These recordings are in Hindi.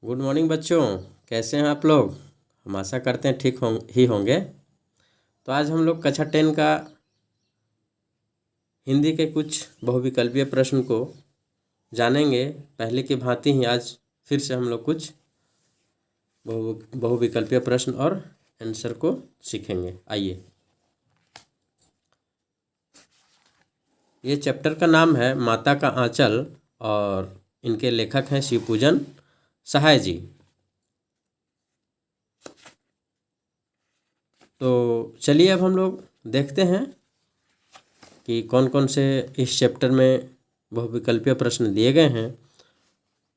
गुड मॉर्निंग बच्चों। कैसे हैं आप लोग? हम आशा करते हैं ठीक ही होंगे। तो आज हम लोग कक्षा 10 का हिंदी के कुछ बहुविकल्पीय प्रश्न को जानेंगे। पहले की भांति ही आज फिर से हम लोग कुछ बहुविकल्पीय प्रश्न और आंसर को सीखेंगे। आइए, ये चैप्टर का नाम है माता का आंचल और इनके लेखक हैं शिवपूजन सहाय जी। तो चलिए अब हम लोग देखते हैं कि कौन कौन से इस चैप्टर में बहुविकल्पीय प्रश्न दिए गए हैं।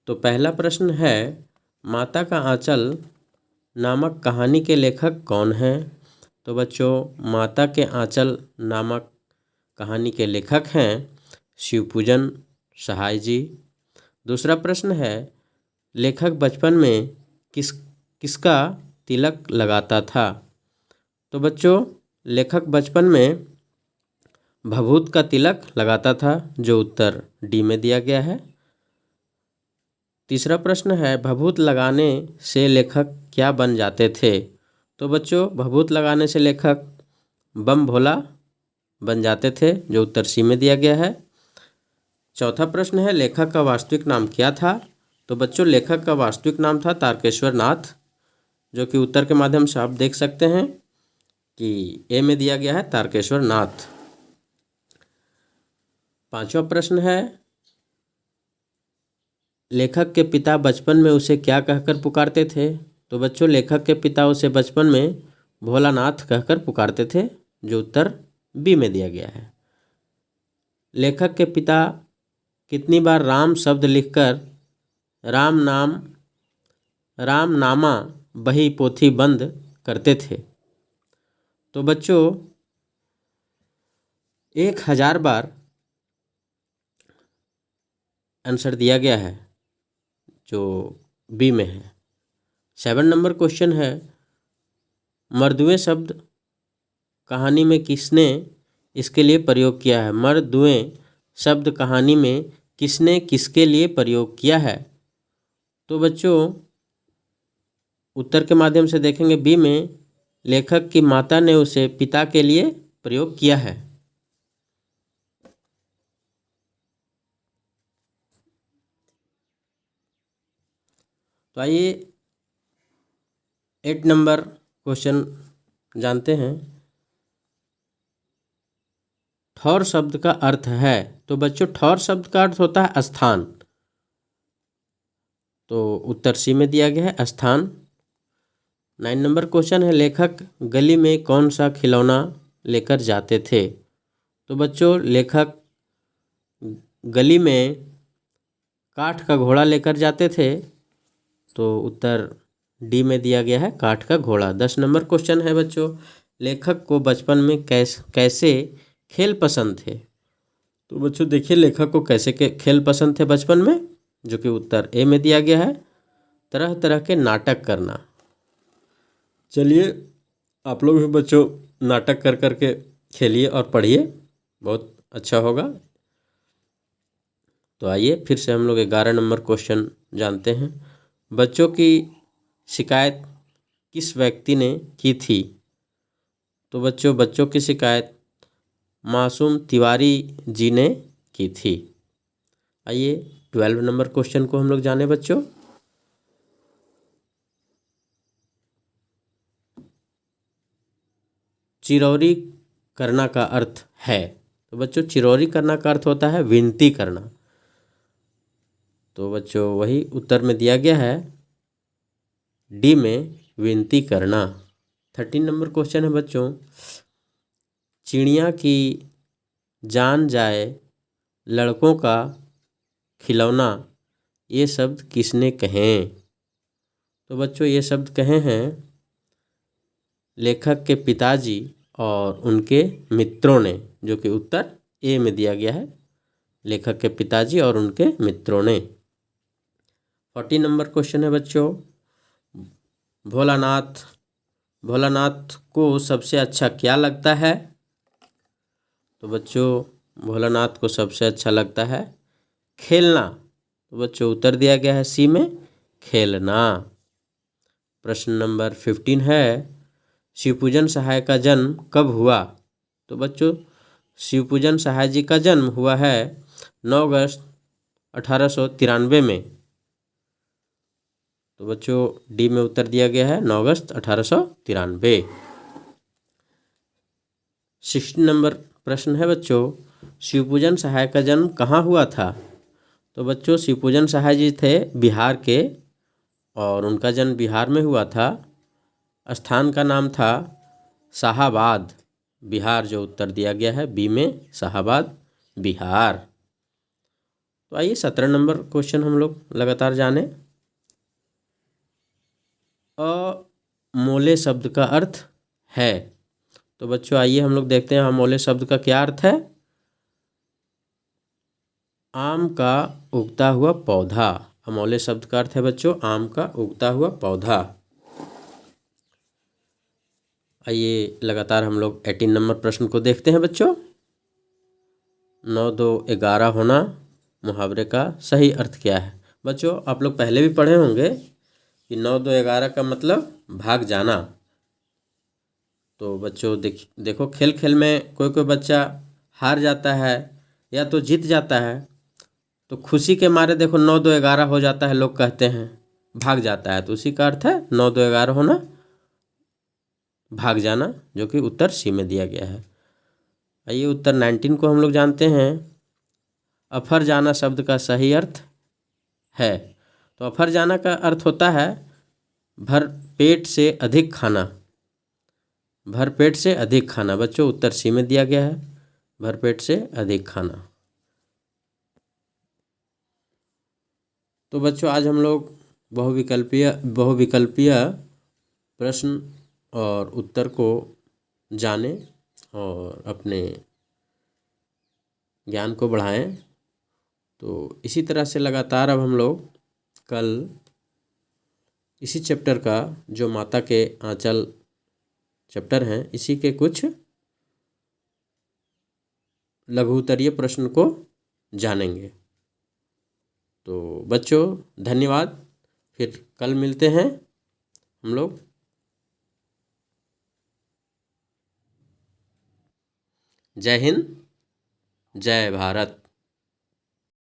तो पहला प्रश्न है, माता का आंचल नामक कहानी के लेखक कौन हैं? तो बच्चों, माता के आंचल नामक कहानी के लेखक हैं शिवपूजन सहाय जी। दूसरा प्रश्न है, लेखक बचपन में किसका तिलक लगाता था? तो बच्चों, लेखक बचपन में भभूत का तिलक लगाता था, जो उत्तर डी में दिया गया है। तीसरा प्रश्न है, भभूत लगाने से लेखक क्या बन जाते थे? तो बच्चों, भभूत लगाने से लेखक बम भोला बन जाते थे, जो उत्तर सी में दिया गया है। चौथा प्रश्न है, लेखक का वास्तविक नाम क्या था? तो बच्चों, लेखक का वास्तविक नाम था तारकेश्वर नाथ, जो कि उत्तर के माध्यम से आप देख सकते हैं कि ए में दिया गया है तारकेश्वर नाथ। पांचवा प्रश्न है, लेखक के पिता बचपन में उसे क्या कहकर पुकारते थे? तो बच्चों, लेखक के पिता उसे बचपन में भोलानाथ कहकर पुकारते थे, जो उत्तर बी में दिया गया है। लेखक के पिता कितनी बार राम शब्द लिखकर रामनामा बही पोथी बंद करते थे? तो बच्चों, 1000 बार आंसर दिया गया है, जो बी में है। 7 नंबर क्वेश्चन है, मर्दुए शब्द कहानी में किसने इसके लिए प्रयोग किया है? मर्दुए शब्द कहानी में किसने किसके लिए प्रयोग किया है? तो बच्चों, उत्तर के माध्यम से देखेंगे बी में, लेखक की माता ने उसे पिता के लिए प्रयोग किया है। तो आइए 8 नंबर क्वेश्चन जानते हैं। ठौर शब्द का अर्थ है? तो बच्चों, ठौर शब्द का अर्थ होता है स्थान, तो उत्तर सी में दिया गया है स्थान। 9 नंबर क्वेश्चन है, लेखक गली में कौन सा खिलौना लेकर जाते थे? तो बच्चों, लेखक गली में काठ का घोड़ा लेकर जाते थे, तो उत्तर डी में दिया गया है काठ का घोड़ा। 10 नंबर क्वेश्चन है बच्चों, लेखक को बचपन में कैसे खेल पसंद थे? तो बच्चों देखिए, लेखक को कैसे के खेल पसंद थे बचपन में, जो कि उत्तर ए में दिया गया है तरह तरह के नाटक करना। चलिए, आप लोग भी बच्चों नाटक कर कर के खेलिए और पढ़िए, बहुत अच्छा होगा। तो आइए फिर से हम लोग 11 नंबर क्वेश्चन जानते हैं। बच्चों की शिकायत किस व्यक्ति ने की थी? तो बच्चों की शिकायत मासूम तिवारी जी ने की थी। आइए 12 नंबर क्वेश्चन को हम लोग जाने बच्चों। चिरौरी करना का अर्थ है? तो बच्चों, चिरौरी करना का अर्थ होता है विनती करना, तो बच्चों वही उत्तर में दिया गया है डी में विनती करना। 13 नंबर क्वेश्चन है बच्चों, चिड़िया की जान जाए लड़कों का खिलौना, ये शब्द किसने कहे? तो बच्चों, ये शब्द कहे हैं लेखक के पिताजी और उनके मित्रों ने, जो कि उत्तर ए में दिया गया है लेखक के पिताजी और उनके मित्रों ने। 40 नंबर क्वेश्चन है बच्चों, भोलानाथ को सबसे अच्छा क्या लगता है? तो बच्चों, भोलानाथ को सबसे अच्छा लगता है खेलना, तो बच्चों उत्तर दिया गया है सी में खेलना। प्रश्न नंबर 15 है, शिवपूजन सहाय का जन्म कब हुआ? तो बच्चों शिवपूजन सहाय जी का जन्म हुआ है 9 अगस्त 1893 में। तो बच्चों डी में उत्तर दिया गया है 9 अगस्त 1893। 16 नंबर प्रश्न है बच्चों, शिवपूजन सहाय का जन्म कहाँ हुआ था? तो बच्चों शिवपूजन सहाय जी थे बिहार के और उनका जन्म बिहार में हुआ था। स्थान का नाम था शाहाबाद, बिहार, जो उत्तर दिया गया है बी में, शाहाबाद बिहार। तो आइए 17 नंबर क्वेश्चन हम लोग लगातार जाने। अमोले शब्द का अर्थ है। तो बच्चों आइए हम लोग देखते हैं अमोले शब्द का क्या अर्थ है। आम का उगता हुआ पौधा। अमोले शब्द का अर्थ है बच्चों आम का उगता हुआ पौधा। आइए लगातार हम लोग 18 नंबर प्रश्न को देखते हैं बच्चों। 9, 2, 11 होना मुहावरे का सही अर्थ क्या है? बच्चों आप लोग पहले भी पढ़े होंगे कि 9, 2, 11 का मतलब भाग जाना। तो बच्चों देखो खेल खेल में कोई कोई बच्चा हार जाता है या तो जीत जाता है, तो खुशी के मारे देखो 9, 2, 11 हो जाता है, लोग कहते हैं भाग जाता है। तो उसी का अर्थ है 9, 2, 11 होना, भाग जाना, जो कि उत्तर सी में दिया गया है। आइए उत्तर 19 को हम लोग जानते हैं। अफर जाना शब्द का सही अर्थ है। तो अफर जाना का अर्थ होता है भर पेट से अधिक खाना। भर पेट से अधिक खाना बच्चों उत्तर सी में दिया गया है, भर पेट से अधिक खाना। तो बच्चों आज हम लोग बहुविकल्पीय प्रश्न और उत्तर को जाने और अपने ज्ञान को बढ़ाएं। तो इसी तरह से लगातार अब हम लोग कल इसी चैप्टर का, जो माता के आंचल चैप्टर हैं, इसी के कुछ लघुत्तरीय प्रश्न को जानेंगे। तो बच्चों धन्यवाद, फिर कल मिलते हैं हम लोग। जय हिंद, जय भारत।